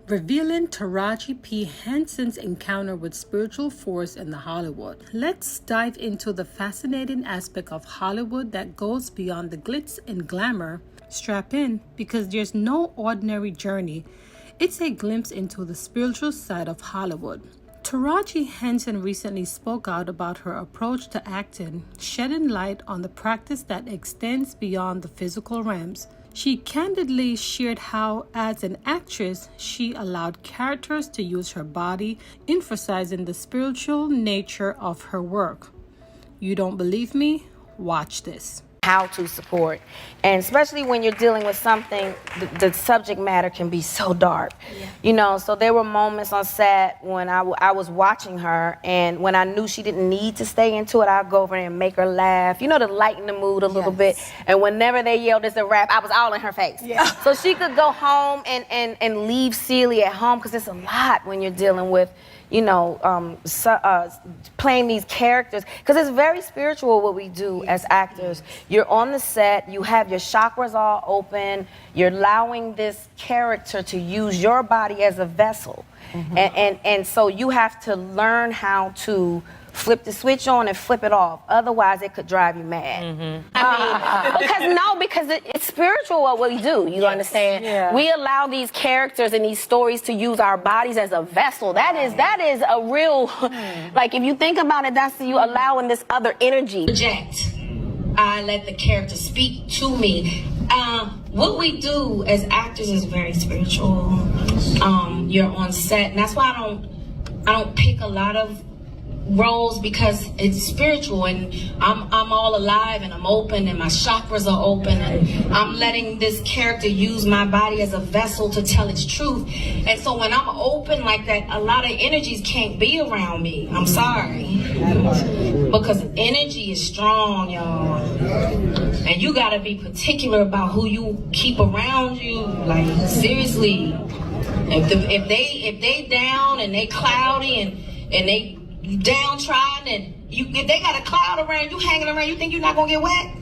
revealing Taraji P. Henson's encounter with spiritual force in the Hollywood. Let's dive into the fascinating aspect of Hollywood that goes beyond the glitz and glamour. Strap in, because there's no ordinary journey. It's a glimpse into the spiritual side of Hollywood. Taraji Henson recently spoke out about her approach to acting, shedding light on the practice that extends beyond the physical realms. She candidly shared how, as an actress, she allowed characters to use her body, emphasizing the spiritual nature of her work. You don't believe me? Watch this. How to support, and especially when you're dealing with something, the subject matter can be so dark. So there were moments on set when I was watching her, and when I knew she didn't need to stay into it, I'd go over there and make her laugh, to lighten the mood a little bit. And whenever they yelled it's a rap, I was all in her face. So she could go home and leave Celie at home, because it's a lot when you're dealing with playing these characters, because it's very spiritual what we do as actors. You're on the set, you have your chakras all open, you're allowing this character to use your body as a vessel. And so you have to learn how to flip the switch on and flip it off. Otherwise, it could drive you mad. Because it's spiritual what we do. You understand? Yeah. We allow these characters and these stories to use our bodies as a vessel. That is a real, like if you think about it, that's you allowing this other energy. Project. I let the character speak to me. What we do as actors is very spiritual. You're on set, and that's why I don't pick a lot of roles, because it's spiritual, and I'm all alive and I'm open and my chakras are open, and I'm letting this character use my body as a vessel to tell its truth. And so when I'm open like that, a lot of energies can't be around me. I'm sorry, because energy is strong, y'all, and you gotta be particular about who you keep around you. Like, seriously, if they down and they cloudy and they downtrodden, and if they got a cloud around you, hanging around, you think you're not gonna get wet?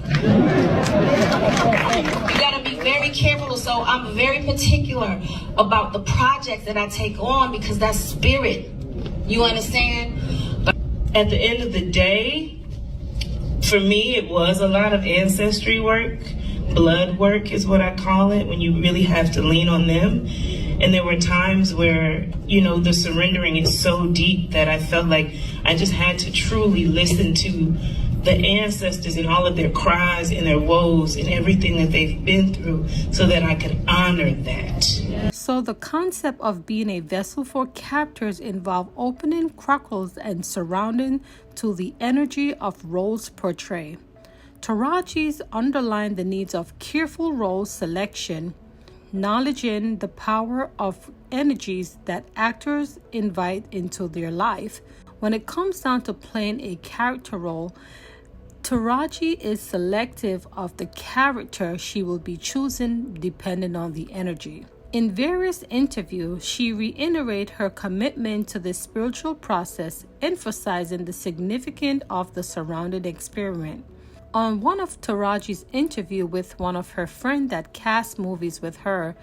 You gotta be very careful. So I'm very particular about the projects that I take on, because that's spirit. You understand? At the end of the day, for me, it was a lot of ancestry work. Blood work is what I call it, when you really have to lean on them. And there were times where, the surrendering is so deep that I felt like I just had to truly listen to the ancestors and all of their cries and their woes and everything that they've been through, so that I could honor that. So the concept of being a vessel for characters involve opening chakras and surrounding to the energy of roles portrayed. Taraji's underlined the needs of careful role selection, acknowledging the power of energies that actors invite into their life. When it comes down to playing a character role, Taraji is selective of the character she will be choosing depending on the energy. In various interviews, she reiterated her commitment to the spiritual process, emphasizing the significance of the surrounding experience. On one of Taraji's interview with one of her friends that cast movies with her,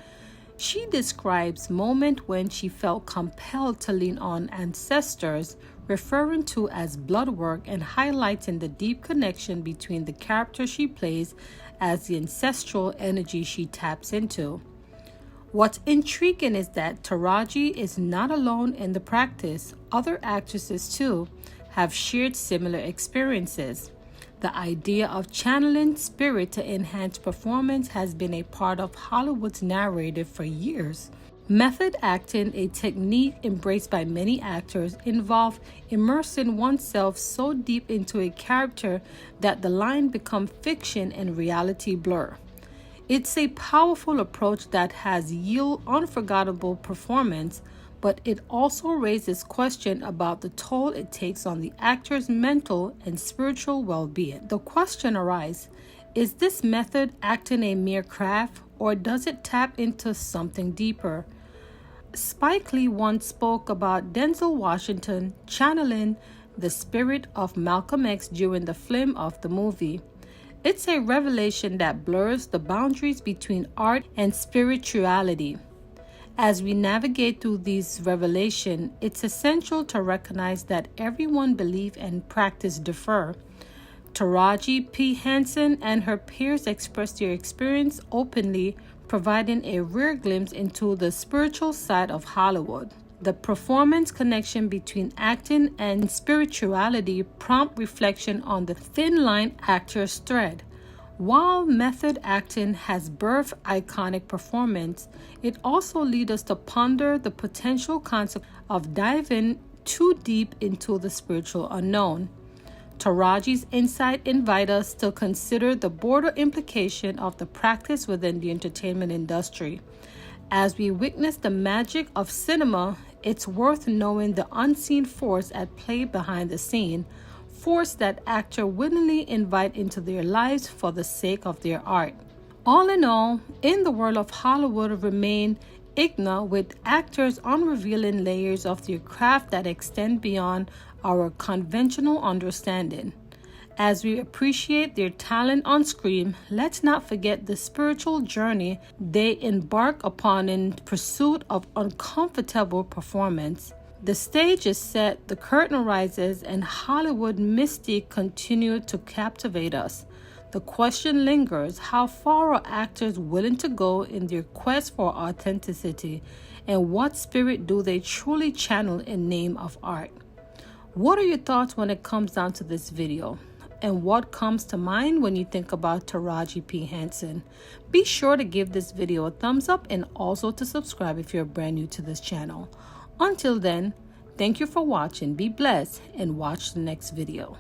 she describes moment when she felt compelled to lean on ancestors, referring to as blood work, and highlighting the deep connection between the character she plays as the ancestral energy she taps into. What's intriguing is that Taraji is not alone in the practice. Other actresses too have shared similar experiences. The idea of channeling spirit to enhance performance has been a part of Hollywood's narrative for years. Method acting, a technique embraced by many actors, involves immersing oneself so deep into a character that the line becomes fiction and reality blur. It's a powerful approach that has yielded unforgettable performance, but it also raises questions about the toll it takes on the actor's mental and spiritual well-being. The question arises, is this method acting a mere craft, or does it tap into something deeper? Spike Lee once spoke about Denzel Washington channeling the spirit of Malcolm X during the film of the movie. It's a revelation that blurs the boundaries between art and spirituality. As we navigate through these revelations, it's essential to recognize that everyone's belief and practice differ. Taraji P. Henson and her peers expressed their experience openly, providing a rare glimpse into the spiritual side of Hollywood. The performance connection between acting and spirituality prompt reflection on the thin line actors thread. While method acting has birthed iconic performance, it also leads us to ponder the potential consequences of diving too deep into the spiritual unknown. Taraji's insight invite us to consider the broader implication of the practice within the entertainment industry. As we witness the magic of cinema, it's worth knowing the unseen force at play behind the scene, force that actors willingly invite into their lives for the sake of their art. All in all, in the world of Hollywood remain ignorant, with actors unrevealing layers of their craft that extend beyond our conventional understanding. As we appreciate their talent on screen, let's not forget the spiritual journey they embark upon in pursuit of uncomfortable performance. The stage is set, the curtain rises, and Hollywood mystique continues to captivate us. The question lingers: how far are actors willing to go in their quest for authenticity, and what spirit do they truly channel in name of art? What are your thoughts when it comes down to this video? And what comes to mind when you think about Taraji P. Henson? Be sure to give this video a thumbs up and also to subscribe if you're brand new to this channel. Until then, thank you for watching, be blessed, and watch the next video.